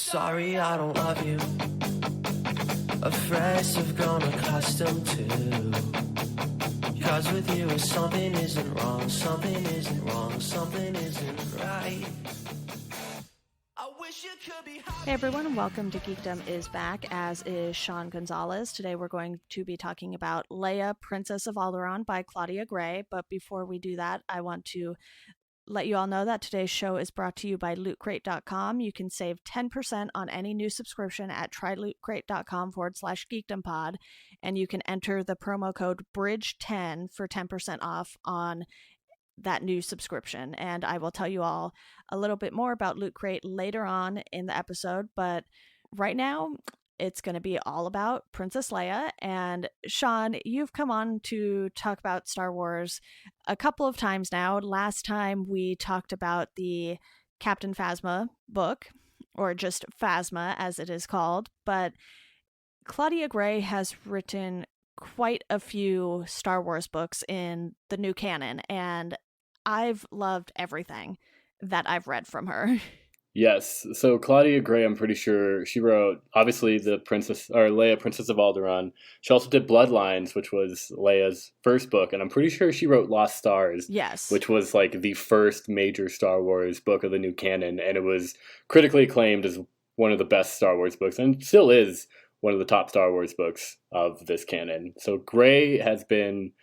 Sorry, I don't love you. Afraid I've grown accustomed to. Cause with you something isn't wrong, something isn't wrong, something isn't right. I wish you could be happy. Hey everyone, welcome to Geekdom is back, as is Sean Gonzalez. Today we're going to be talking about Leia, Princess of Alderaan by Claudia Gray. But before we do that, I want to let you all know that today's show is brought to you by lootcrate.com. You can save 10% on any new subscription at trylootcrate.com/geekdompod, and you can enter the promo code BRIDGE10 for 10% off on that new subscription. And I will tell you all a little bit more about Loot Crate later on in the episode, but right now it's going to be all about Princess Leia. And Sean, you've come on to talk about Star Wars a couple of times now. Last time we talked about the Captain Phasma book, or just Phasma as it is called, but Claudia Gray has written quite a few Star Wars books in the new canon, and I've loved everything that I've read from her. Yes. So Claudia Gray, I'm pretty sure she wrote, obviously, the Leia, Princess of Alderaan. She also did Bloodlines, which was Leia's first book. And I'm pretty sure she wrote Lost Stars. Yes. Which was like the first major Star Wars book of the new canon. And it was critically acclaimed as one of the best Star Wars books, and still is one of the top Star Wars books of this canon. So Gray has been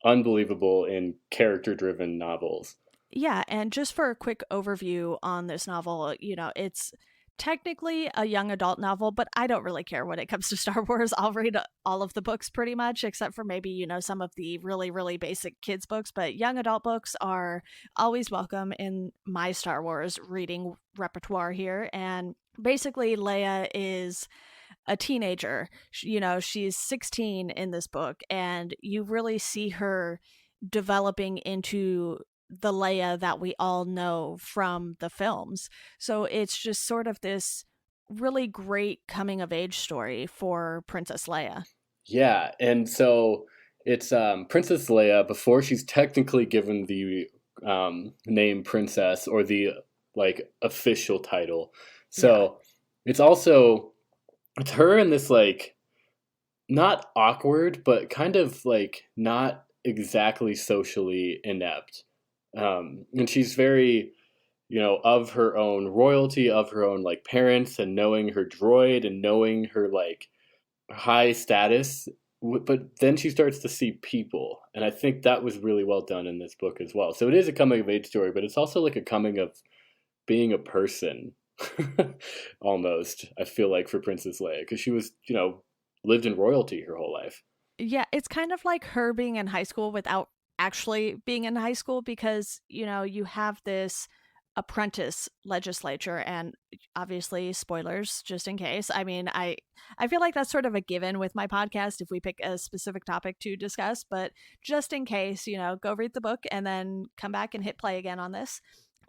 unbelievable in character-driven novels. Yeah, and just for a quick overview on this novel, it's technically a young adult novel, but I don't really care when it comes to Star Wars. I'll read all of the books pretty much, except for maybe, some of the really, really basic kids books, but young adult books are always welcome in my Star Wars reading repertoire here. And basically, Leia is a teenager. She's 16 in this book, and you really see her developing into the Leia that we all know from the films. So it's just sort of this really great coming of age story for Princess Leia. Yeah, and so it's Princess Leia before she's technically given the name princess, or the official title. So It's her in this not awkward, but kind of not exactly socially inept. And she's very, of her own royalty, of her own parents, and knowing her droid and knowing her high status. But then she starts to see people. And I think that was really well done in this book as well. So it is a coming of age story, but it's also a coming of being a person. Almost, I feel like, for Princess Leia, because she was, lived in royalty her whole life. Yeah, it's kind of like her being in high school without actually being in high school, because, you have this apprentice legislature, and obviously spoilers just in case. I mean, I feel like that's sort of a given with my podcast if we pick a specific topic to discuss, but just in case, go read the book and then come back and hit play again on this.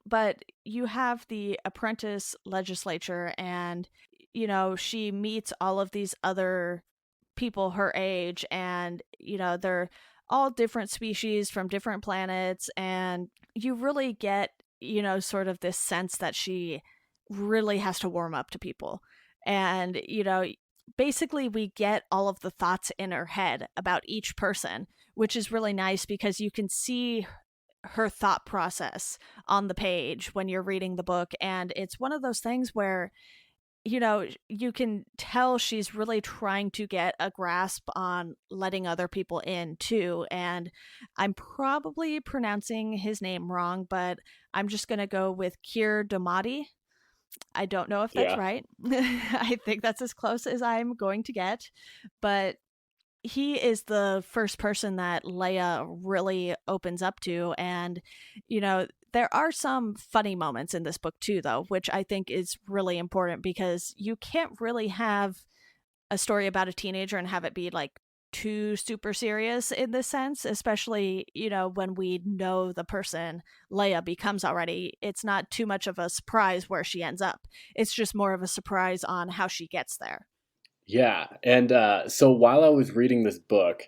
But you have the apprentice legislature, and, she meets all of these other people her age, and, they're all different species from different planets. And you really get, sort of this sense that she really has to warm up to people. And, basically we get all of the thoughts in her head about each person, which is really nice because you can see her thought process on the page when you're reading the book. And it's one of those things where, you can tell she's really trying to get a grasp on letting other people in too. And I'm probably pronouncing his name wrong, but I'm just going to go with Keir Domati. I don't know if that's right. I think that's as close as I'm going to get, but he is the first person that Leia really opens up to. And, there are some funny moments in this book too, though, which I think is really important, because you can't really have a story about a teenager and have it be too super serious in this sense, especially, when we know the person Leia becomes already. It's not too much of a surprise where she ends up. It's just more of a surprise on how she gets there. Yeah. And so while I was reading this book,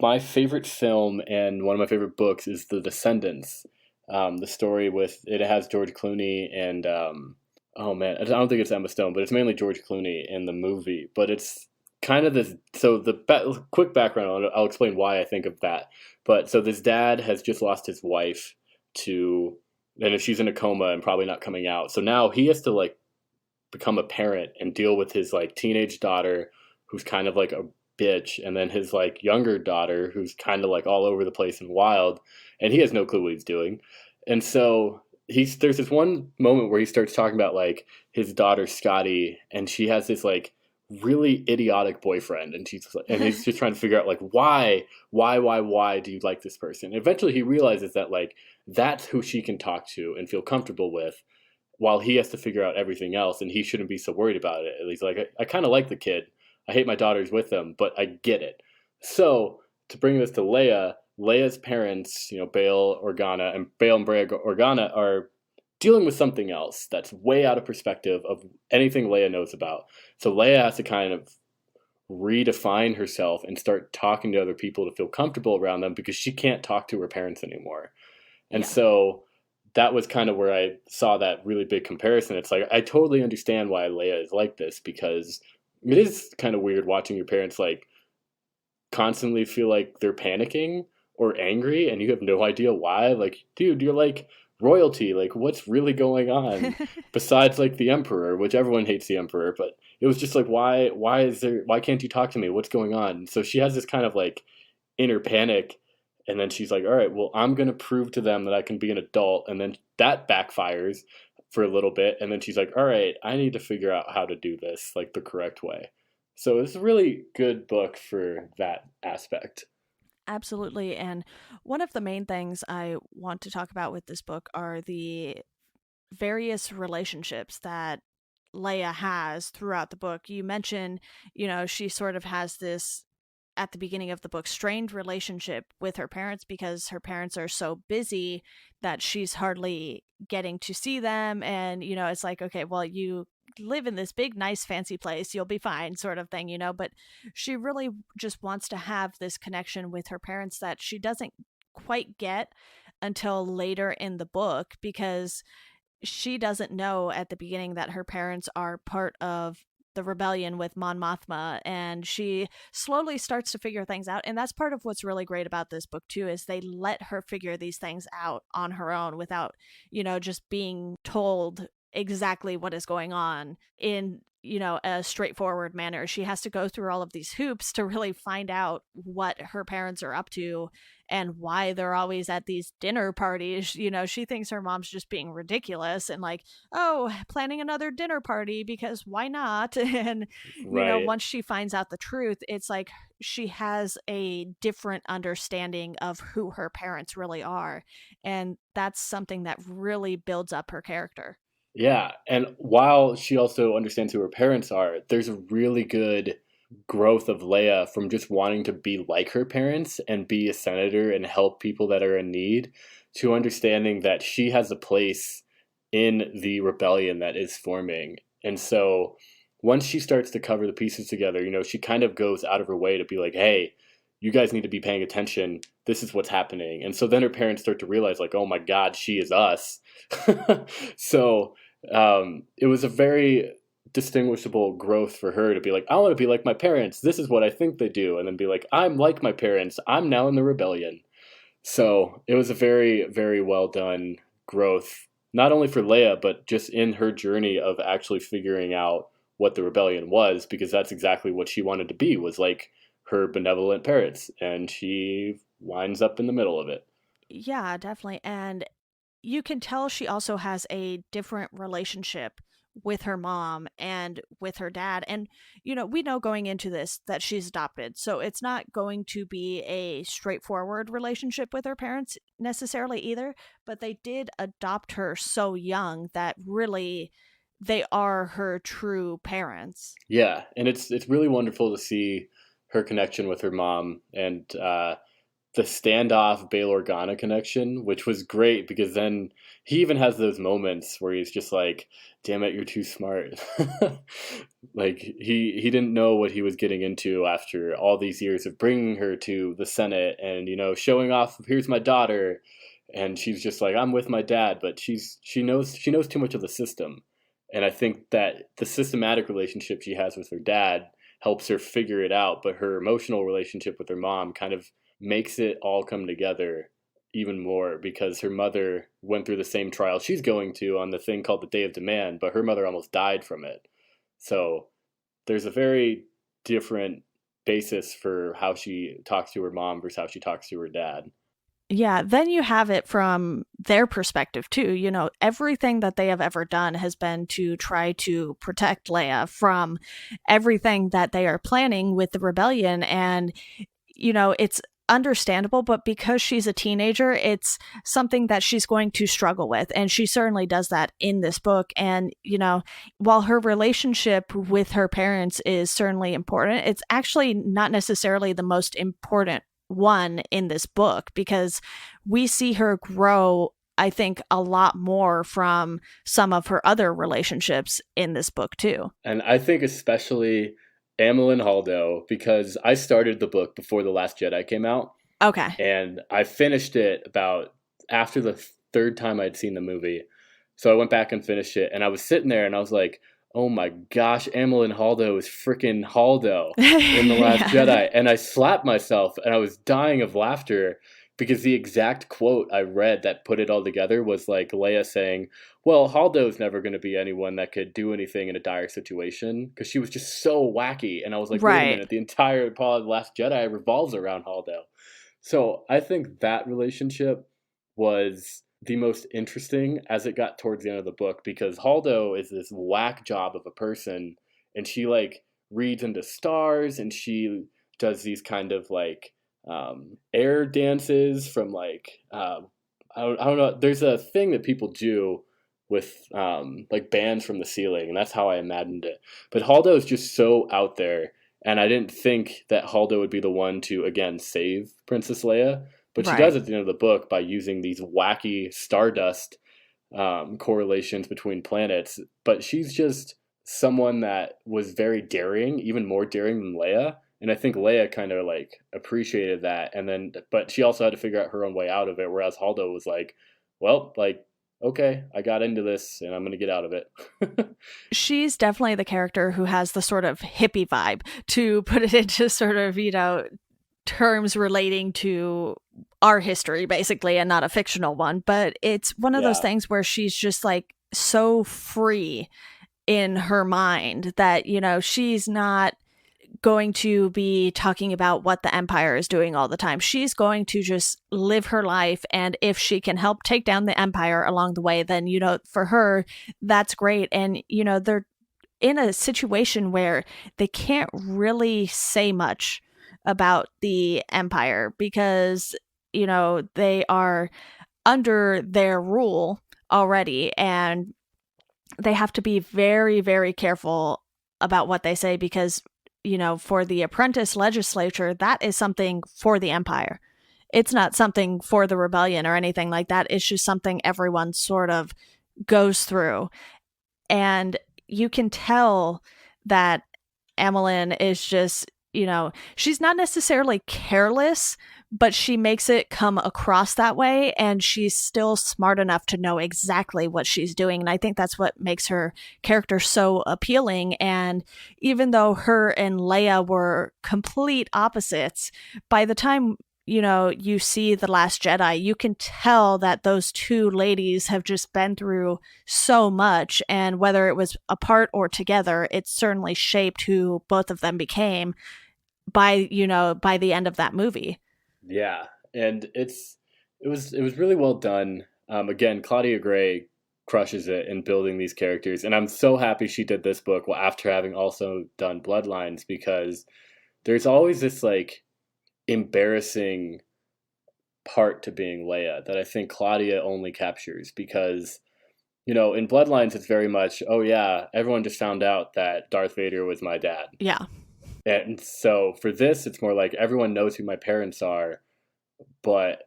my favorite film and one of my favorite books is The Descendants. The story it has George Clooney and oh man, I don't think it's Emma Stone, but it's mainly George Clooney in the movie. But it's kind of this. So quick background, I'll explain why I think of that. But so this dad has just lost his wife to, and if she's in a coma and probably not coming out. So now he has to like become a parent and deal with his like teenage daughter, who's kind of like a bitch, and then his like younger daughter, who's kind of like all over the place and wild, and he has no clue what he's doing. And so there's this one moment where he starts talking about like his daughter Scotty, and she has this like really idiotic boyfriend, and he's just trying to figure out like why do you like this person? And eventually he realizes that like that's who she can talk to and feel comfortable with, while he has to figure out everything else, and he shouldn't be so worried about it. And he's like, I kind of like the kid. I hate my daughters with them, but I get it. So to bring this to Leia, Leia's parents, Bail Organa and Brea Organa, are dealing with something else that's way out of perspective of anything Leia knows about. So Leia has to kind of redefine herself and start talking to other people to feel comfortable around them, because she can't talk to her parents anymore. And so that was kind of where I saw that really big comparison. It's like, I totally understand why Leia is like this, because it is kind of weird watching your parents like constantly feel like they're panicking or angry, and you have no idea why. Like, dude, you're like royalty. Like, what's really going on? Besides like the emperor, which everyone hates the emperor, but it was just like, why can't you talk to me? What's going on? So she has this kind of like inner panic. And then she's like, all right, well, I'm going to prove to them that I can be an adult. And then that backfires for a little bit. And then she's like, all right, I need to figure out how to do this like the correct way. So it's a really good book for that aspect. Absolutely. And one of the main things I want to talk about with this book are the various relationships that Leia has throughout the book. You mentioned, she sort of has this, at the beginning of the book, strained relationship with her parents, because her parents are so busy that she's hardly getting to see them. And, it's like, okay, well, you live in this big, nice, fancy place, you'll be fine, sort of thing, but she really just wants to have this connection with her parents that she doesn't quite get until later in the book, because she doesn't know at the beginning that her parents are part of the rebellion with Mon Mothma, and she slowly starts to figure things out. And that's part of what's really great about this book too, is they let her figure these things out on her own without, just being told exactly what is going on in, a straightforward manner. She has to go through all of these hoops to really find out what her parents are up to and why they're always at these dinner parties. She thinks her mom's just being ridiculous and like, oh, planning another dinner party because why not? And, once she finds out the truth, it's like she has a different understanding of who her parents really are. And that's something that really builds up her character. Yeah, and while she also understands who her parents are, there's a really good growth of Leia from just wanting to be like her parents and be a senator and help people that are in need, to understanding that she has a place in the rebellion that is forming. And so once she starts to cover the pieces together, she kind of goes out of her way to be like, hey, you guys need to be paying attention. This is what's happening. And so then her parents start to realize like, oh my God, she is us. So it was a very distinguishable growth for her to be like, I want to be like my parents. This is what I think they do. And then be like, I'm like my parents. I'm now in the rebellion. So it was a very, very well done growth, not only for Leia, but just in her journey of actually figuring out what the rebellion was, because that's exactly what she wanted to be, was like her benevolent parents. And she winds up in the middle of it. Yeah, definitely. And you can tell she also has a different relationship with her mom and with her dad. And, we know going into this that she's adopted. So it's not going to be a straightforward relationship with her parents necessarily either. But they did adopt her so young that really they are her true parents. Yeah. And it's really wonderful to see her connection with her mom, and the standoff Bail Organa connection, which was great, because then he even has those moments where he's just like, damn it, you're too smart. Like he didn't know what he was getting into after all these years of bringing her to the Senate and, showing off, here's my daughter. And she's just like, I'm with my dad, but she knows too much of the system. And I think that the systematic relationship she has with her dad helps her figure it out, but her emotional relationship with her mom kind of makes it all come together even more because her mother went through the same trial she's going to on the thing called the Day of Demand, but her mother almost died from it. So there's a very different basis for how she talks to her mom versus how she talks to her dad. Yeah, then you have it from their perspective too. You know, everything that they have ever done has been to try to protect Leia from everything that they are planning with the rebellion. And, you know, it's understandable, but because she's a teenager, it's something that she's going to struggle with. And she certainly does that in this book. And, you know, while her relationship with her parents is certainly important, it's actually not necessarily the most important one in this book because we see her grow, I think, a lot more from some of her other relationships in this book too. And I think especially Amilyn Holdo, because I started the book before The Last Jedi came out. Okay. And I finished it about after the third time I'd seen the movie. So I went back and finished it. And I was sitting there and I was like, oh my gosh, Amilyn Holdo is freaking Holdo in The Last Jedi. And I slapped myself and I was dying of laughter because the exact quote I read that put it all together was like Leia saying, well, Holdo's never going to be anyone that could do anything in a dire situation because she was just so wacky. And I was like, wait a minute, the entire The Last Jedi revolves around Holdo. So I think that relationship was the most interesting as it got towards the end of the book because Holdo is this whack job of a person and she like reads into stars and she does these kind of like air dances from like I don't know, there's a thing that people do with like bands from the ceiling and that's how I imagined it. But Holdo is just so out there and I didn't think that Holdo would be the one to again save Princess Leia. But she does at the end of the book by using these wacky stardust correlations between planets. But she's just someone that was very daring, even more daring than Leia. And I think Leia kind of like appreciated that. And then, but she also had to figure out her own way out of it. Whereas Holdo was like, well, like, okay, I got into this and I'm going to get out of it. She's definitely the character who has the sort of hippie vibe, to put it into sort of, you know, terms relating to our history basically and not a fictional one, but it's one of those things where she's just like so free in her mind that, you know, she's not going to be talking about what the Empire is doing all the time. She's going to just live her life, and if she can help take down the Empire along the way, then, you know, for her that's great. And, you know, they're in a situation where they can't really say much about the Empire because, you know, they are under their rule already and they have to be very, very careful about what they say because, you know, for the apprentice legislature, that is something for the Empire. It's not something for the rebellion or anything like that. It's just something everyone sort of goes through. And you can tell that Amilyn is just, you know, she's not necessarily careless, but she makes it come across that way, and she's still smart enough to know exactly what she's doing. And I think that's what makes her character so appealing. And even though her and Leia were complete opposites, by the time, you know, you see The Last Jedi, you can tell that those two ladies have just been through so much, and whether it was apart or together, it certainly shaped who both of them became by, you know, by the end of that movie. Yeah, and it was really well done. Again, Claudia Gray crushes it in building these characters, and I'm so happy she did this book after having also done Bloodlines, because there's always this like embarrassing part to being Leia that I think Claudia only captures because, you know, in Bloodlines it's very much, oh yeah, everyone just found out that Darth Vader was my dad. Yeah. And so for this, it's more like everyone knows who my parents are, but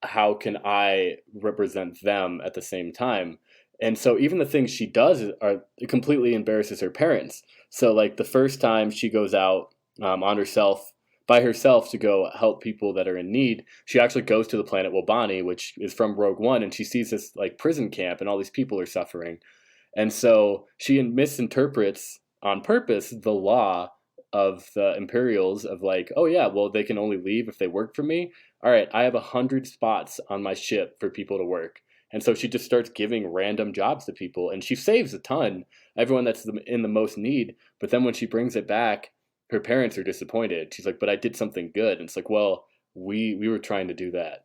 how can I represent them at the same time? And so even the things she does are it completely embarrasses her parents. So like the first time she goes out on herself, by herself to go help people that are in need, she actually goes to the planet Wobani, which is from Rogue One, and she sees this like prison camp and all these people are suffering. And so she misinterprets on purpose the law of the Imperials of like, oh yeah, well, they can only leave if they work for me. All right, I have 100 spots on my ship for people to work. And so she just starts giving random jobs to people, and she saves a ton, everyone that's in the most need. But then when she brings it back, her parents are disappointed. She's like, but I did something good. And it's like, well, we were trying to do that.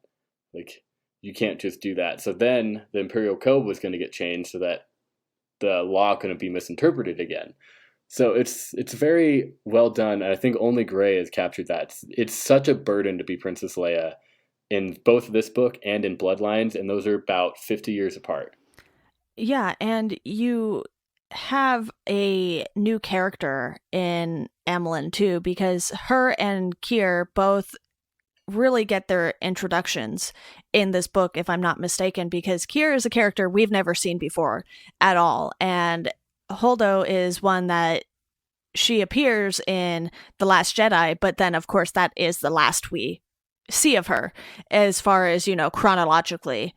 Like, you can't just do that. So then the Imperial Code was going to get changed so that the law couldn't be misinterpreted again. So it's very well done. And I think only Gray has captured that. It's such a burden to be Princess Leia in both this book and in Bloodlines, and those are about 50 years apart. Yeah, and you have a new character in Amlin too, because her and Kier both really get their introductions in this book, if I'm not mistaken, because Kier is a character we've never seen before at all. And Holdo is one that she appears in The Last Jedi, but then of course that is the last we see of her as far as, chronologically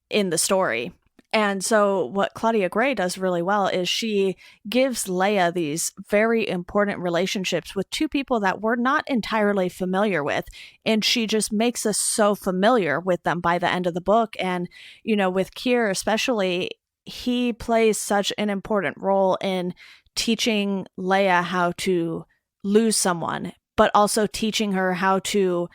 in the story. And so what Claudia Gray does really well is she gives Leia these very important relationships with two people that we're not entirely familiar with. And she just makes us so familiar with them by the end of the book. And, with Kier especially, he plays such an important role in teaching Leia how to lose someone, but also teaching her how to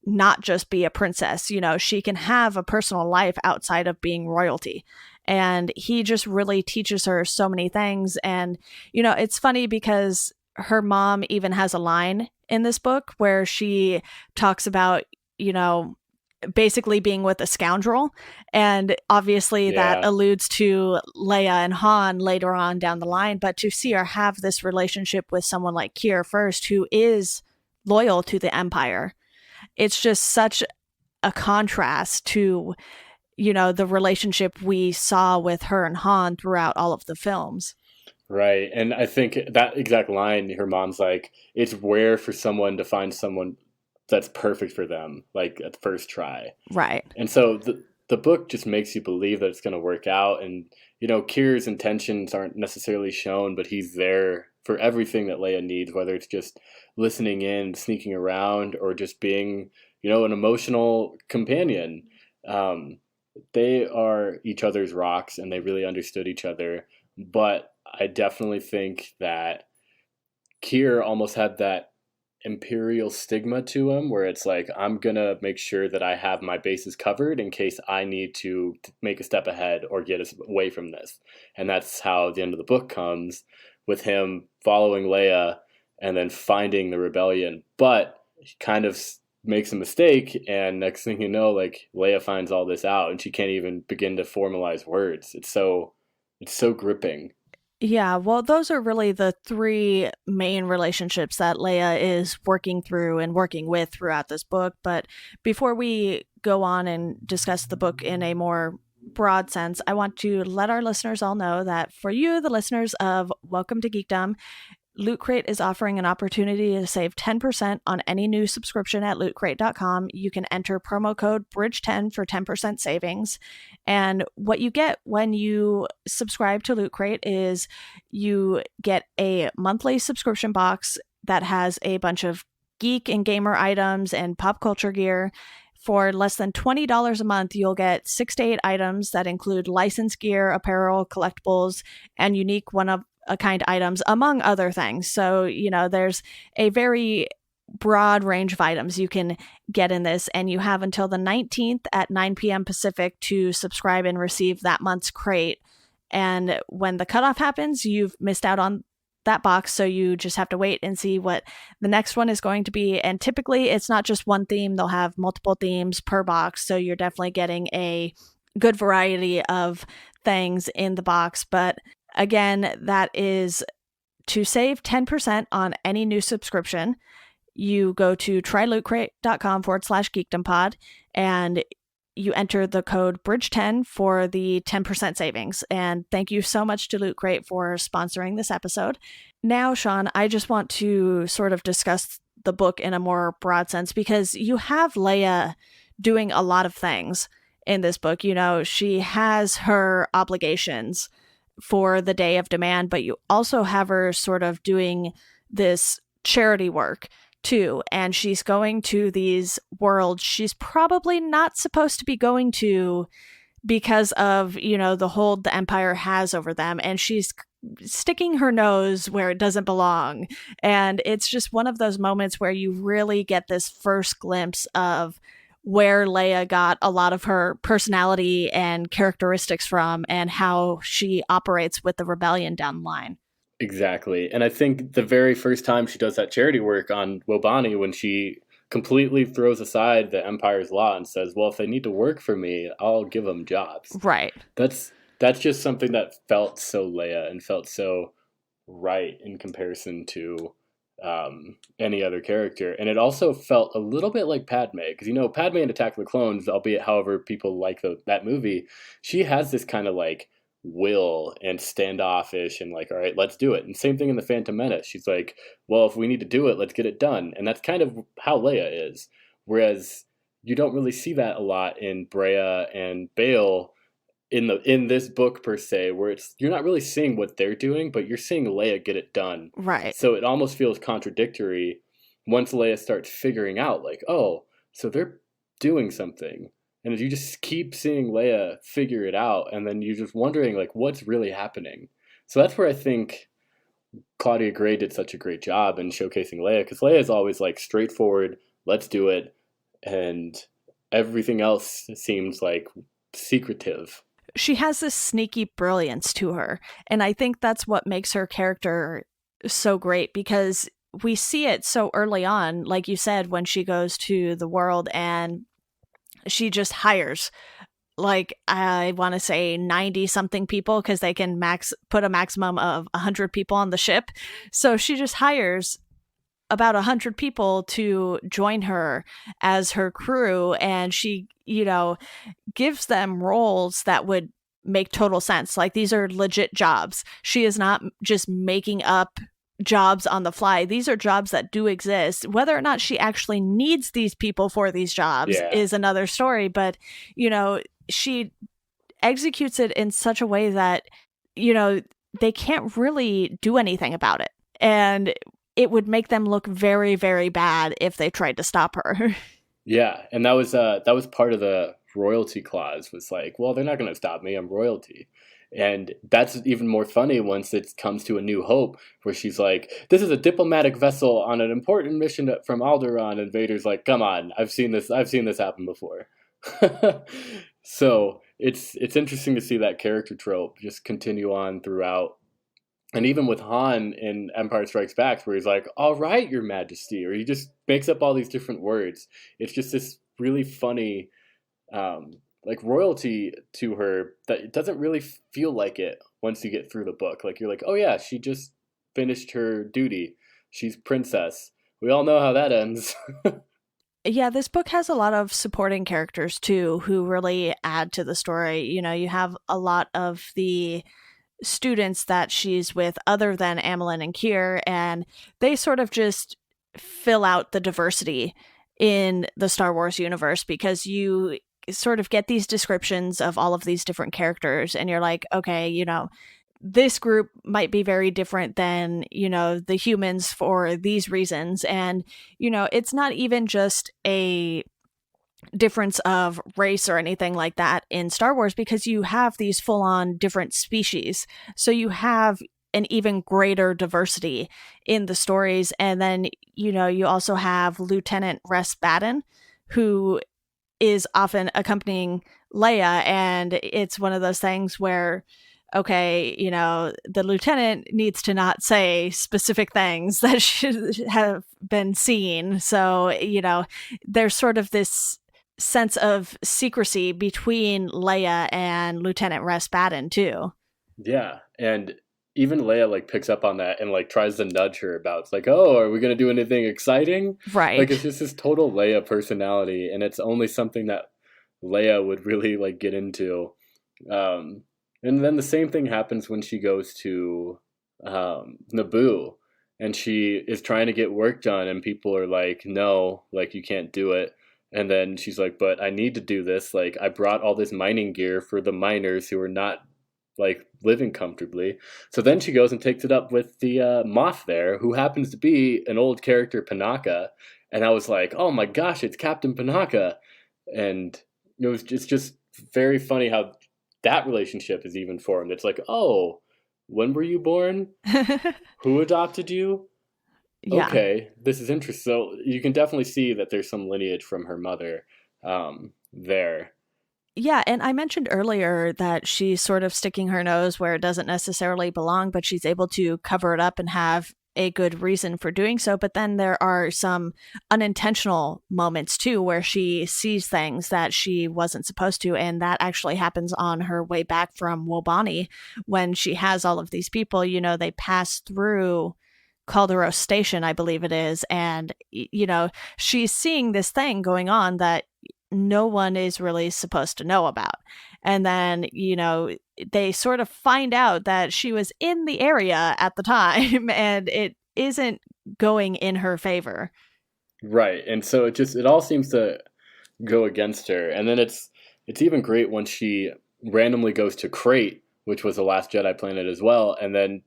not just be a princess. She can have a personal life outside of being royalty. And he just really teaches her so many things. And, it's funny because her mom even has a line in this book where she talks about, basically being with a scoundrel. And obviously that alludes to Leia and Han later on down the line. But to see her have this relationship with someone like Kier first, who is loyal to the Empire, it's just such a contrast to, the relationship we saw with her and Han throughout all of the films. Right. And I think that exact line, her mom's like, it's rare for someone to find someone that's perfect for them, like at the first try. Right. And so the book just makes you believe that it's going to work out. And, Kier's intentions aren't necessarily shown, but he's there for everything that Leia needs, whether it's just listening in, sneaking around, or just being, an emotional companion. They are each other's rocks, and they really understood each other. But I definitely think that Kier almost had that imperial stigma to him, where it's like, I'm going to make sure that I have my bases covered in case I need to make a step ahead or get us away from this. And that's how the end of the book comes, with him following Leia and then finding the rebellion. But he kind of makes a mistake, and next thing you know, like, Leia finds all this out and she can't even begin to formalize words. It's so gripping. Yeah, well, those are really the three main relationships that Leia is working through and working with throughout this book. But before we go on and discuss the book in a more broad sense, I want to let our listeners all know that for you, the listeners of Welcome to Geekdom, Loot Crate is offering an opportunity to save 10% on any new subscription at lootcrate.com. You can enter promo code BRIDGE10 for 10% savings. And what you get when you subscribe to Loot Crate is you get a monthly subscription box that has a bunch of geek and gamer items and pop culture gear. For less than $20 a month, you'll get 6 to 8 items that include licensed gear, apparel, collectibles, and unique one-of-a-kind items, among other things. So, there's a very broad range of items you can get in this, and you have until the 19th at 9 p.m. Pacific to subscribe and receive that month's crate. And when the cutoff happens, you've missed out on that box, so you just have to wait and see what the next one is going to be. And typically it's not just one theme, they'll have multiple themes per box, so you're definitely getting a good variety of things in the box. But again, that is to save 10% on any new subscription. You go to trylootcrate.com/geekdompod and you enter the code BRIDGE10 for the 10% savings. And thank you so much to Loot Crate for sponsoring this episode. Now, Sean, I just want to sort of discuss the book in a more broad sense, because you have Leia doing a lot of things in this book. She has her obligations for the Day of Demand, but you also have her sort of doing this charity work too. And she's going to these worlds she's probably not supposed to be going to because of, the hold the Empire has over them. And she's sticking her nose where it doesn't belong. And it's just one of those moments where you really get this first glimpse of where Leia got a lot of her personality and characteristics from, and how she operates with the rebellion down the line. Exactly. And I think the very first time she does that charity work on Wobani, when she completely throws aside the Empire's law and says, well, if they need to work for me, I'll give them jobs. Right. That's just something that felt so Leia and felt so right in comparison to any other character. And it also felt a little bit like Padme, because, Padme in Attack of the Clones, albeit however people like that movie, she has this kind of like will and standoffish and like, all right, let's do it. And same thing in The Phantom Menace. She's like, well, if we need to do it, let's get it done. And that's kind of how Leia is. Whereas you don't really see that a lot in Brea and Bail in this book per se, where you're not really seeing what they're doing, but you're seeing Leia get it done. Right. So it almost feels contradictory once Leia starts figuring out, like, oh, so they're doing something. And you just keep seeing Leia figure it out, and then you're just wondering, like, what's really happening? So that's where I think Claudia Gray did such a great job in showcasing Leia, because Leia is always, like, straightforward, let's do it, and everything else seems, like, secretive. She has this sneaky brilliance to her, and I think that's what makes her character so great, because we see it so early on, like you said, when she goes to the world and she just hires, like, I want to say 90 something people, because they can put a maximum of 100 people on the ship. So she just hires about 100 people to join her as her crew, and she, gives them roles that would make total sense. Like, these are legit jobs. She is not just making up jobs on the fly. These are jobs that do exist. Whether or not she actually needs these people for these jobs is another story, but she executes it in such a way that they can't really do anything about it, and it would make them look very, very bad if they tried to stop her. Yeah, and that was part of the royalty clause, was like, well, they're not going to stop me, I'm royalty. And that's even more funny once it comes to A New Hope, where she's like, this is a diplomatic vessel on an important mission from Alderaan, and Vader's like, come on, I've seen this happen before. So it's interesting to see that character trope just continue on throughout. And even with Han in Empire Strikes Back, where he's like, all right, Your Majesty, or he just makes up all these different words. It's just this really funny like royalty to her that it doesn't really feel like it once you get through the book. Like, you're like, oh yeah, she just finished her duty. She's princess. We all know how that ends. Yeah, this book has a lot of supporting characters too, who really add to the story. You have a lot of the students that she's with other than Amilyn and Kier, and they sort of just fill out the diversity in the Star Wars universe, because you sort of get these descriptions of all of these different characters, and you're like, okay, this group might be very different than, the humans for these reasons. And, it's not even just a difference of race or anything like that in Star Wars, because you have these full-on different species. So you have an even greater diversity in the stories. And then, you also have Lieutenant Ress Baden, who is often accompanying Leia, and it's one of those things where, okay, the lieutenant needs to not say specific things that should have been seen. So, there's sort of this sense of secrecy between Leia and Lieutenant Ress Baden too. Yeah, and even Leia like picks up on that and like tries to nudge her about, it's like, oh, are we gonna do anything exciting? Right. Like, it's just this total Leia personality, and it's only something that Leia would really like get into. And then the same thing happens when she goes to Naboo, and she is trying to get work done, and people are like, no, like, you can't do it. And then she's like, but I need to do this. Like, I brought all this mining gear for the miners who are not like living comfortably. So then she goes and takes it up with the Moth there, who happens to be an old character, Panaka. And I was like, oh my gosh, it's Captain Panaka. And it's just very funny how that relationship is even formed. It's like, oh, when were you born? Who adopted you? Yeah. Okay, this is interesting. So you can definitely see that there's some lineage from her mother there. Yeah, and I mentioned earlier that she's sort of sticking her nose where it doesn't necessarily belong, but she's able to cover it up and have a good reason for doing so. But then there are some unintentional moments too where she sees things that she wasn't supposed to, and that actually happens on her way back from Wobani when she has all of these people. They pass through Calderos Station, I believe it is, and she's seeing this thing going on that no one is really supposed to know about. And then, they sort of find out that she was in the area at the time and it isn't going in her favor. Right. And so it all seems to go against her. And then it's even great when she randomly goes to Crate, which was the Last Jedi planet as well, and then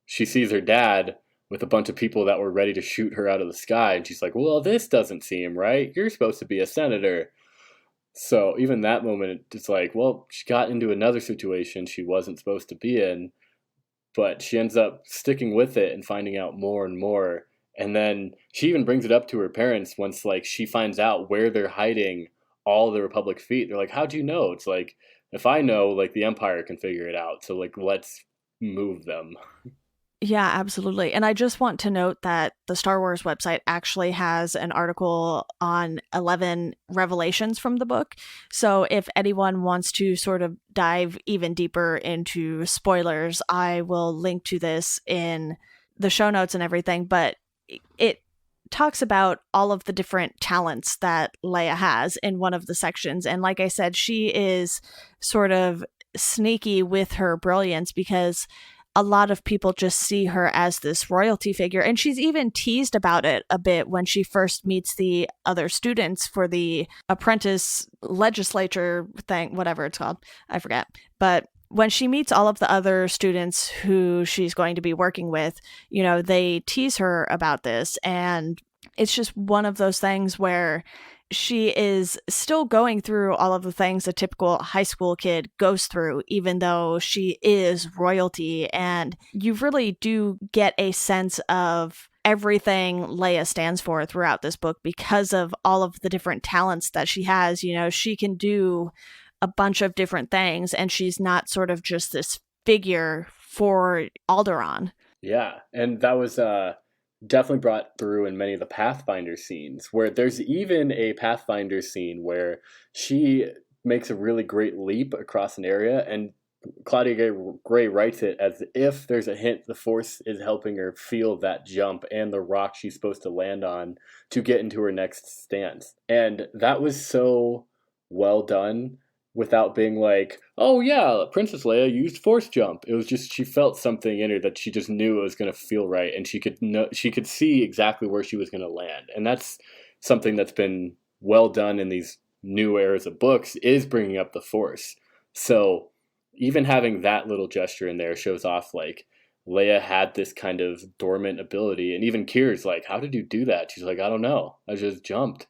she sees her dad with a bunch of people that were ready to shoot her out of the sky, and she's like, well, this doesn't seem right. You're supposed to be a senator. So even that moment, it's like, well, she got into another situation she wasn't supposed to be in, but she ends up sticking with it and finding out more and more. And then she even brings it up to her parents once, like, she finds out where they're hiding all the Republic fleet. They're like, how'd you know? It's like, if I know, like, the Empire can figure it out. So, like, let's move them. Yeah, absolutely. And I just want to note that the Star Wars website actually has an article on 11 revelations from the book. So if anyone wants to sort of dive even deeper into spoilers, I will link to this in the show notes and everything. But it talks about all of the different talents that Leia has in one of the sections. And like I said, she is sort of sneaky with her brilliance because a lot of people just see her as this royalty figure. And she's even teased about it a bit when she first meets the other students for the apprentice legislature thing, whatever it's called. I forget. But when she meets all of the other students who she's going to be working with, they tease her about this. And it's just one of those things where she is still going through all of the things a typical high school kid goes through, even though she is royalty. And you really do get a sense of everything Leia stands for throughout this book because of all of the different talents that she has. She can do a bunch of different things, and she's not sort of just this figure for Alderaan. Yeah, and that was definitely brought through in many of the Pathfinder scenes, where there's even a Pathfinder scene where she makes a really great leap across an area, and Claudia Gray writes it as if there's a hint the Force is helping her feel that jump and the rock she's supposed to land on to get into her next stance. And that was so well done without being like, oh yeah, Princess Leia used Force jump. It was just, she felt something in her that she just knew it was going to feel right, and she could see exactly where she was going to land. And that's something that's been well done in these new eras of books, is bringing up the Force. So even having that little gesture in there shows off, like, Leia had this kind of dormant ability. And even Kira's like, how did you do that? She's like, I don't know. I just jumped.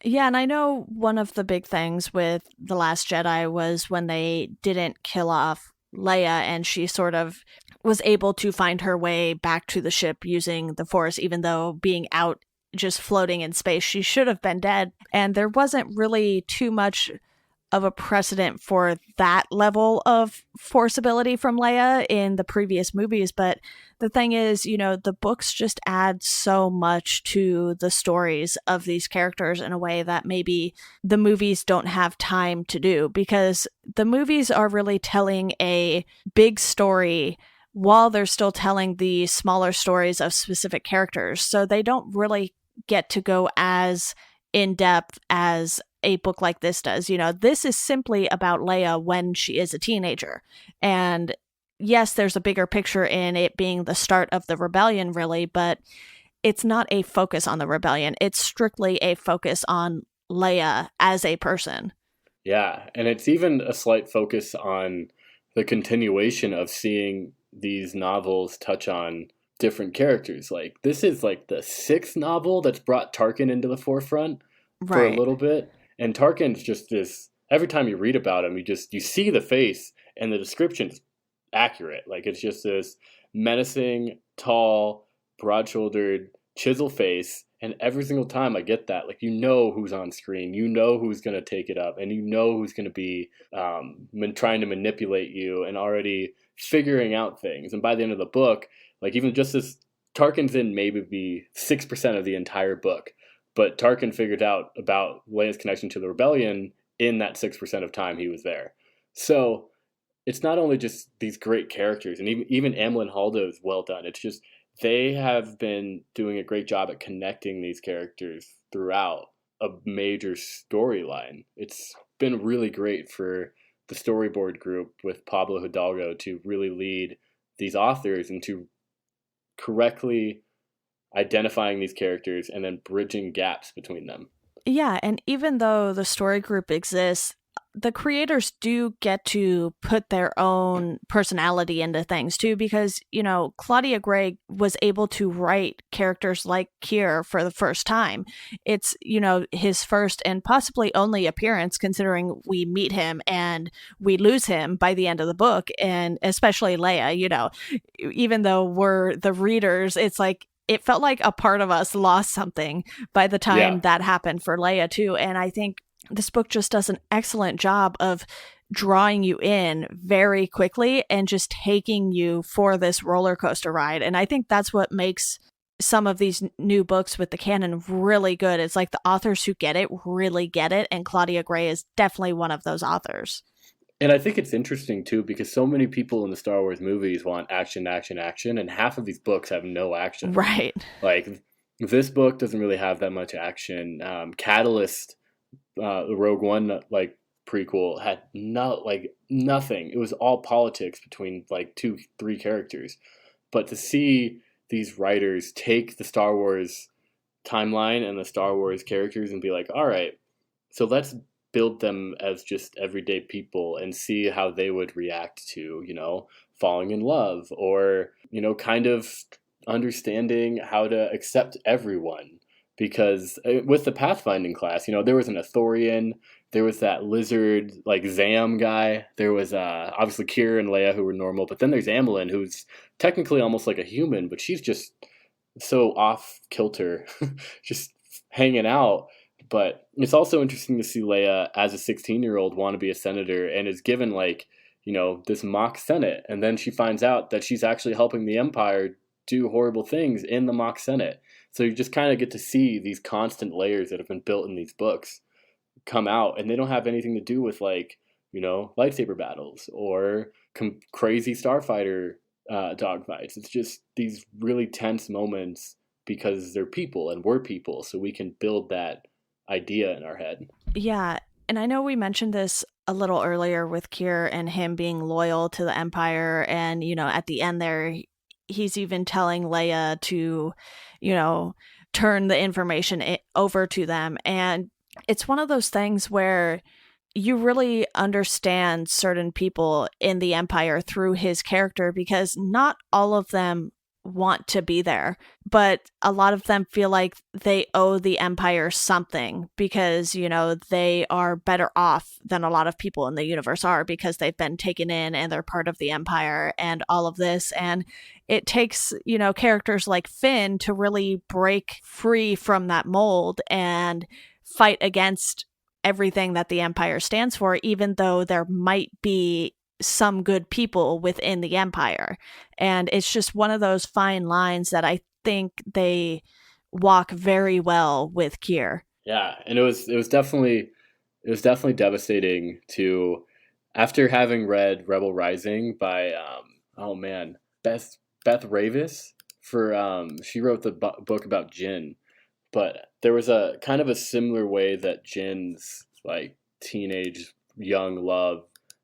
Yeah, and I know one of the big things with The Last Jedi was when they didn't kill off Leia, and she sort of was able to find her way back to the ship using the Force, even though being out just floating in space, she should have been dead. And there wasn't really too much of a precedent for that level of Force ability from Leia in the previous movies. But the thing is, the books just add so much to the stories of these characters in a way that maybe the movies don't have time to do, because the movies are really telling a big story while they're still telling the smaller stories of specific characters. So they don't really get to go as in depth as a book like this does. This is simply about Leia when she is a teenager. And yes, there's a bigger picture in it being the start of the rebellion, really, but it's not a focus on the rebellion. It's strictly a focus on Leia as a person. Yeah, and it's even a slight focus on the continuation of seeing these novels touch on different characters. Like, this is like the sixth novel that's brought Tarkin into the forefront for a Right. little bit. And Tarkin's just this, every time you read about him, you see the face and the description's accurate. Like, it's just this menacing, tall, broad-shouldered, chisel face. And every single time I get that, like, you know who's on screen, you know who's going to take it up, and you know who's going to be trying to manipulate you and already figuring out things. And by the end of the book, like, even just this, Tarkin's in maybe 6% of the entire book, but Tarkin figured out about Leia's connection to the rebellion in that 6% of time he was there. So it's not only just these great characters, and even Amlin Haldo is well done. It's just they have been doing a great job at connecting these characters throughout a major storyline. It's been really great for the storyboard group with Pablo Hidalgo to really lead these authors into correctly identifying these characters and then bridging gaps between them. Yeah, and even though the story group exists, the creators do get to put their own personality into things too, because, Claudia Gray was able to write characters like Kier for the first time. It's, his first and possibly only appearance, considering we meet him and we lose him by the end of the book, and especially Leia, even though we're the readers, it's like, it felt like a part of us lost something by the time that happened for Leia too. And I think this book just does an excellent job of drawing you in very quickly and just taking you for this roller coaster ride. And I think that's what makes some of these new books with the canon really good. It's like the authors who get it really get it. And Claudia Gray is definitely one of those authors. And I think it's interesting, too, because so many people in the Star Wars movies want action, action, action, and half of these books have no action. Right. Like, this book doesn't really have that much action. Catalyst, the Rogue One, prequel, had nothing. It was all politics between, 2-3 characters. But to see these writers take the Star Wars timeline and the Star Wars characters and be like, all right, so let's build them as just everyday people and see how they would react to, falling in love or, kind of understanding how to accept everyone. Because with the pathfinding class, there was an Athorian, there was that lizard, Zam guy, there was obviously Kier and Leia who were normal, but then there's Amilyn, who's technically almost like a human, but she's just so off kilter, just hanging out. But it's also interesting to see Leia as a 16-year-old want to be a senator and is given this mock Senate. And then she finds out that she's actually helping the Empire do horrible things in the mock Senate. So you just kind of get to see these constant layers that have been built in these books come out, and they don't have anything to do with lightsaber battles or crazy starfighter dogfights. It's just these really tense moments because they're people and we're people, so we can build that idea in our head. Yeah, and I know we mentioned this a little earlier with Kier and him being loyal to the Empire, and at the end there, he's even telling Leia to, turn the information over to them. And it's one of those things where you really understand certain people in the Empire through his character, because not all of them want to be there, but a lot of them feel like they owe the Empire something because, they are better off than a lot of people in the universe are because they've been taken in and they're part of the Empire and all of this. And it takes, characters like Finn to really break free from that mold and fight against everything that the Empire stands for, even though there might be some good people within the Empire. And it's just one of those fine lines that I think they walk very well with Kier. Yeah, and it was definitely devastating to, after having read Rebel Rising by Beth Ravis, for she wrote the book about Jyn, but there was a kind of a similar way that Jin's teenage young love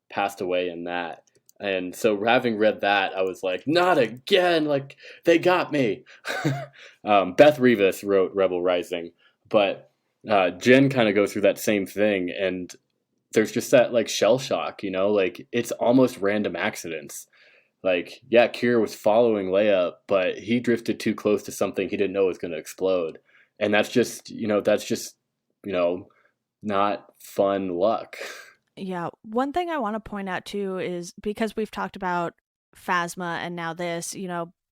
passed away in that. And so having read that, I was like, not again, they got me. Beth Revis wrote Rebel Rising, but Jyn kind of goes through that same thing. And there's just that like shell shock, you know, like it's almost random accidents. Like, yeah, Kira was following Leia, but he drifted too close to something he didn't know was going to explode. And that's just, you know, not fun luck. Yeah. One thing I want to point out too is because we've talked about Phasma and now this,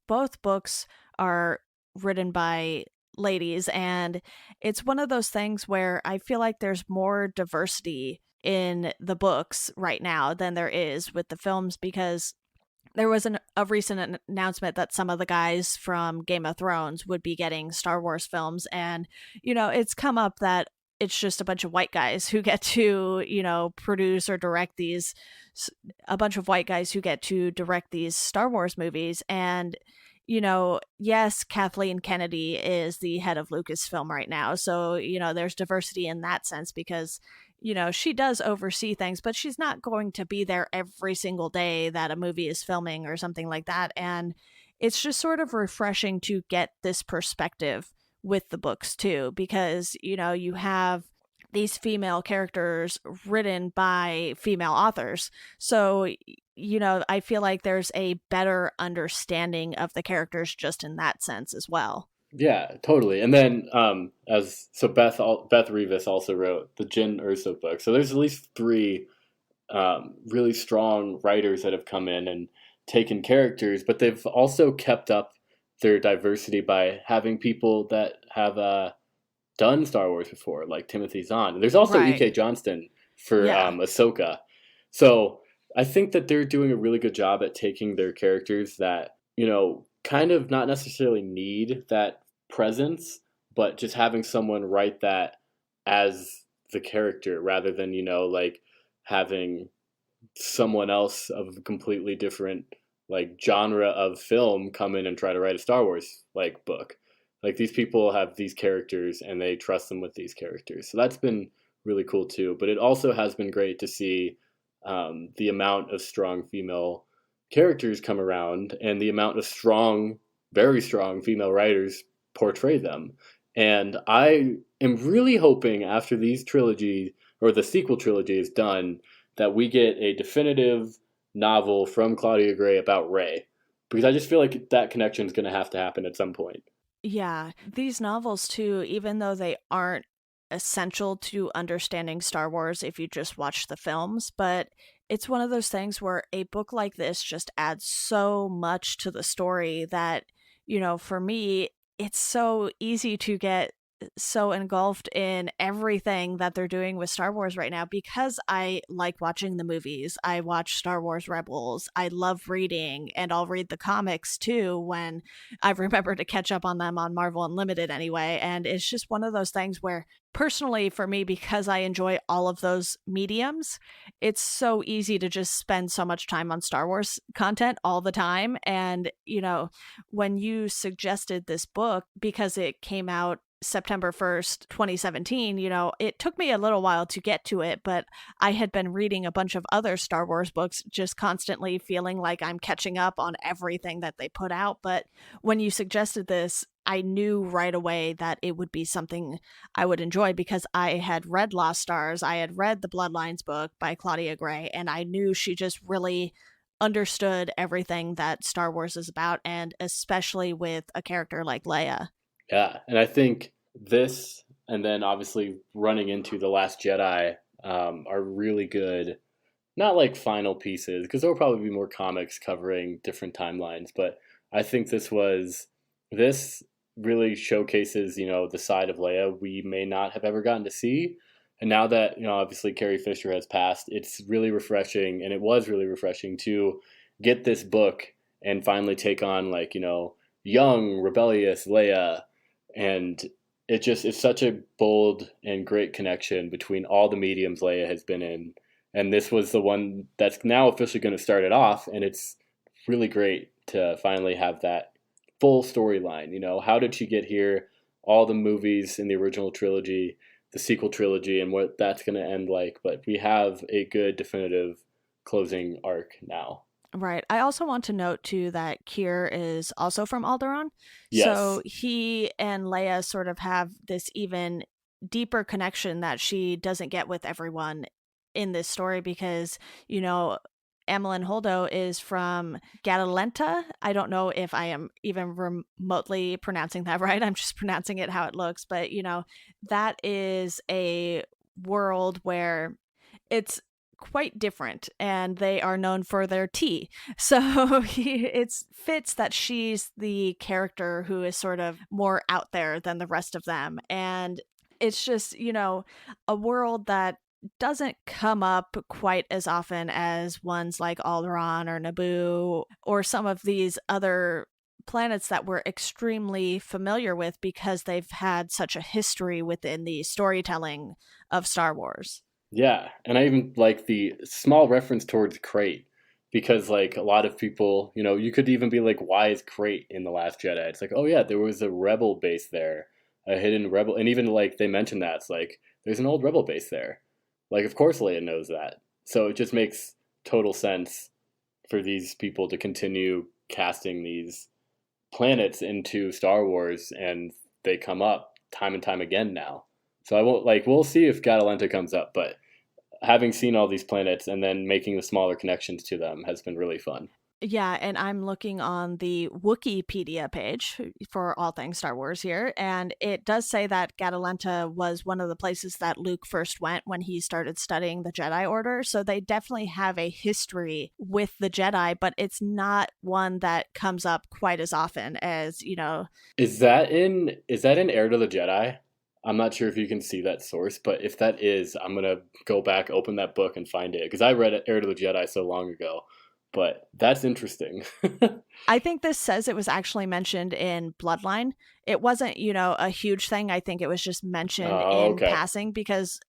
both books are written by ladies, and it's one of those things where I feel like there's more diversity in the books right now than there is with the films, because there was a recent announcement that some of the guys from Game of Thrones would be getting Star Wars films. And, it's come up that it's just a bunch of white guys who get to, produce or direct these, a bunch of white guys who get to direct these Star Wars movies. And, yes, Kathleen Kennedy is the head of Lucasfilm right now. So, there's diversity in that sense because, she does oversee things, but she's not going to be there every single day that a movie is filming or something like that. And it's just sort of refreshing to get this perspective with the books too, because, you have these female characters written by female authors. So, I feel like there's a better understanding of the characters just in that sense as well. Yeah, totally. And then Beth Revis also wrote the Jyn Erso book. So there's at least three really strong writers that have come in and taken characters, but they've also kept up their diversity by having people that have done Star Wars before, like Timothy Zahn. There's also Right. E.K. Johnston for Yeah. Ahsoka. So I think that they're doing a really good job at taking their characters that, kind of not necessarily need that presence, but just having someone write that as the character rather than, like having someone else of a completely different like genre of film come in and try to write a Star Wars like book. Like these people have these characters and they trust them with these characters. So that's been really cool too. But it also has been great to see the amount of strong female characters come around and the amount of strong, very strong female writers portray them. And I am really hoping after these trilogy or the sequel trilogy is done that we get a definitive novel from Claudia Gray about Rey, because I just feel like that connection is going to happen at some point. Yeah. These novels too, even though they aren't essential to understanding Star Wars if you just watch the films, but it's one of those things where a book like this just adds so much to the story that, for me, it's so easy to get so engulfed in everything that they're doing with Star Wars right now because I like watching the movies. I watch Star Wars Rebels. I love reading, and I'll read the comics too when I remember to catch up on them on Marvel Unlimited anyway. And it's just one of those things where, personally, for me, because I enjoy all of those mediums, it's so easy to just spend so much time on Star Wars content all the time. And, when you suggested this book, because it came out September 1st, 2017, it took me a little while to get to it, but I had been reading a bunch of other Star Wars books, just constantly feeling like I'm catching up on everything that they put out. But when you suggested this, I knew right away that it would be something I would enjoy because I had read Lost Stars, I had read the Bloodlines book by Claudia Gray, and I knew she just really understood everything that Star Wars is about, and especially with a character like Leia. Yeah, and I think this, and then obviously running into The Last Jedi, are really good. Not like final pieces, because there will probably be more comics covering different timelines, but I think this really showcases, the side of Leia we may not have ever gotten to see. And now that, obviously Carrie Fisher has passed, it's really refreshing, and it was really refreshing to get this book and finally take on like, young, rebellious Leia. And it's such a bold and great connection between all the mediums Leia has been in. And this was the one that's now officially going to start it off. And it's really great to finally have that full storyline. How did she get here? All the movies in the original trilogy, the sequel trilogy, and what that's going to end like. But we have a good definitive closing arc now. Right. I also want to note too that Kier is also from Alderaan. Yes. So he and Leia sort of have this even deeper connection that she doesn't get with everyone in this story because, you know, Amelin Holdo is from Gatalenta. I don't know if I am even remotely pronouncing that right. I'm just pronouncing it how it looks. But, you know, that is a world where it's quite different and they are known for their tea. So it fits that she's the character who is sort of more out there than the rest of them. And it's just, you know, a world that doesn't come up quite as often as ones like Alderaan or Naboo or some of these other planets that we're extremely familiar with because they've had such a history within the storytelling of Star Wars. Yeah, and I even like the small reference towards Crate because like a lot of people, you know, you could even be like, why is Crate in The Last Jedi? It's like, oh yeah, there was a rebel base there, a hidden rebel, and even like they mentioned that it's like there's an old rebel base there. Like of course Leia knows that. So it just makes total sense for these people to continue casting these planets into Star Wars, and they come up time and time again now. So I won't like we'll see if Gatalenta comes up, but having seen all these planets and then making the smaller connections to them has been really fun. Yeah, and I'm looking on the Wikipedia page for all things Star Wars here, and it does say that Gatalenta was one of the places that Luke first went when he started studying the Jedi Order. So they definitely have a history with the Jedi, but it's not one that comes up quite as often as, you know. Is that in Heir to the Jedi? I'm not sure if you can see that source, but if that is, I'm gonna go back, open that book, and find it because I read Heir to the Jedi so long ago. But that's interesting. I think this says it was actually mentioned in Bloodline. It wasn't, you know, a huge thing. I think it was just mentioned in Okay. passing because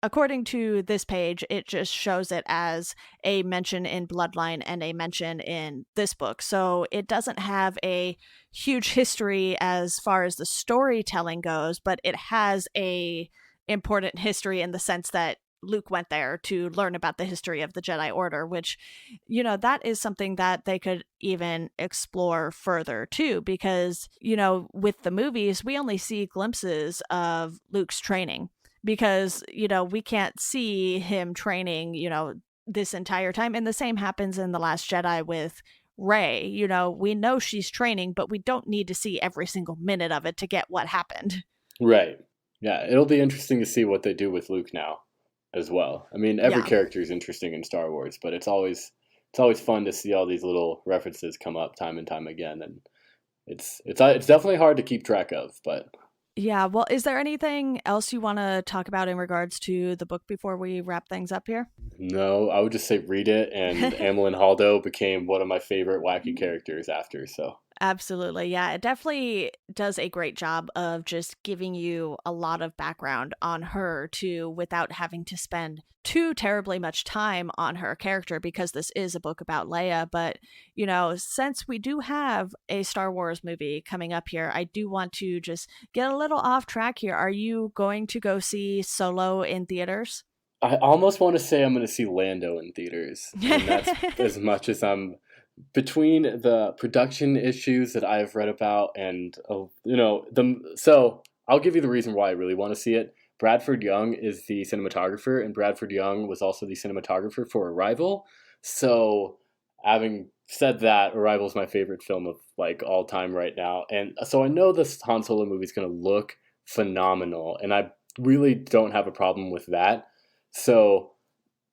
according to this page, it just shows it as a mention in Bloodline and a mention in this book. So it doesn't have a huge history as far as the storytelling goes, but it has a important history in the sense that Luke went there to learn about the history of the Jedi Order, which, you know, that is something that they could even explore further too, because, you know, with the movies, we only see glimpses of Luke's training because, you know, we can't see him training, you know, this entire time. And the same happens in The Last Jedi with Rey. You know, we know she's training, but we don't need to see every single minute of it to get what happened. Right. Yeah, it'll be interesting to see what they do with Luke now as well. I mean, every Yeah. character is interesting in Star Wars, but it's always fun to see all these little references come up time and time again, and it's definitely hard to keep track of, but Yeah. Well, is there anything else you want to talk about in regards to the book before we wrap things up here? no, I would just say read it, and Amelin Holdo became one of my favorite wacky characters after, so Absolutely. Yeah, it definitely does a great job of just giving you a lot of background on her too without having to spend too terribly much time on her character because this is a book about Leia. But, you know, since we do have a Star Wars movie coming up here, I do want to just get a little off track here. Are you going to go see Solo in theaters? I almost want to say I'm going to see Lando in theaters, and that's as much as I'm between the production issues that I've read about and so I'll give you the reason why I really want to see it. Bradford Young is the cinematographer, and Bradford Young was also the cinematographer for Arrival. So having said that, Arrival is my favorite film of like all time right now, and so I know this Han Solo movie is going to look phenomenal, and I really don't have a problem with that. So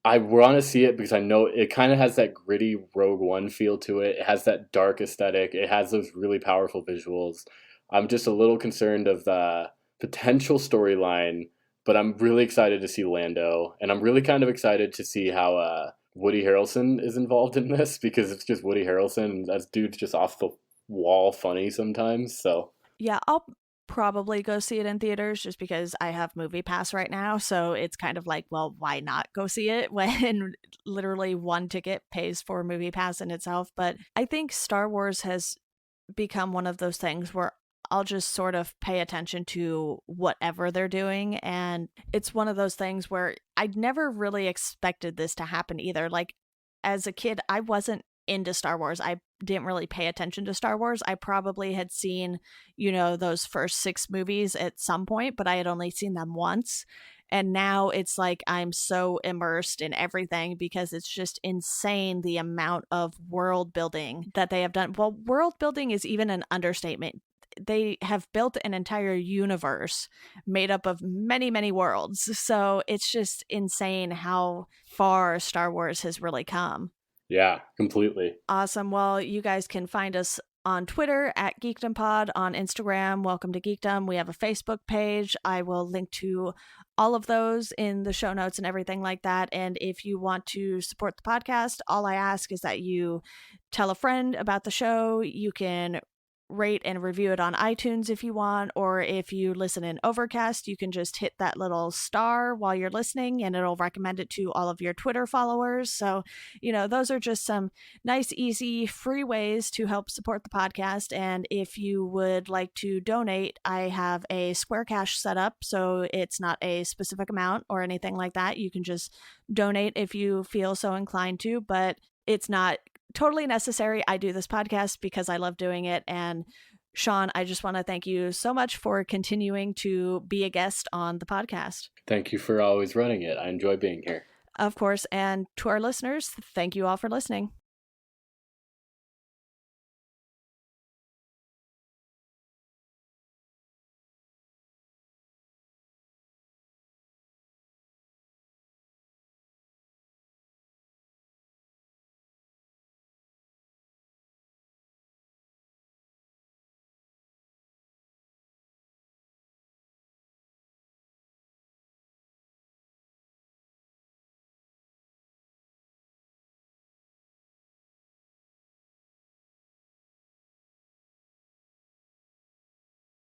I want to see it because I know it kind of has that gritty Rogue One feel to it. It has that dark aesthetic. It has those really powerful visuals. I'm just a little concerned of the potential storyline, but I'm really excited to see Lando, and I'm really kind of excited to see how Woody Harrelson is involved in this because it's just Woody Harrelson, and that dude's just off the wall funny sometimes. So Yeah, I'll probably go see it in theaters just because I have Movie Pass right now. So it's kind of like, well, why not go see it when literally one ticket pays for Movie Pass in itself? But I think Star Wars has become one of those things where I'll just sort of pay attention to whatever they're doing. And it's one of those things where I never really expected this to happen either. Like as a kid, I wasn't into Star Wars. I didn't really pay attention to Star Wars. I probably had seen, you know, those first 6 movies at some point, but I had only seen them once. And now it's like I'm so immersed in everything because it's just insane the amount of world building that they have done. Well, world building is even an understatement. They have built an entire universe made up of many, many worlds. So it's just insane how far Star Wars has really come. Yeah, completely. Awesome. Well, you guys can find us on Twitter at Geekdom Pod, on Instagram, Welcome to Geekdom. We have a Facebook page. I will link to all of those in the show notes and everything like that. And if you want to support the podcast, all I ask is that you tell a friend about the show. You can rate and review it on iTunes if you want, or if you listen in Overcast, you can just hit that little star while you're listening and it'll recommend it to all of your Twitter followers. So, those are just some nice, easy, free ways to help support the podcast. And if you would like to donate, I have a Square Cash set up, so it's not a specific amount or anything like that. You can just donate if you feel so inclined to, but it's not totally necessary. I do this podcast because I love doing it. And Sean, I just want to thank you so much for continuing to be a guest on the podcast. Thank you for always running it. I enjoy being here. Of course. And to our listeners, thank you all for listening.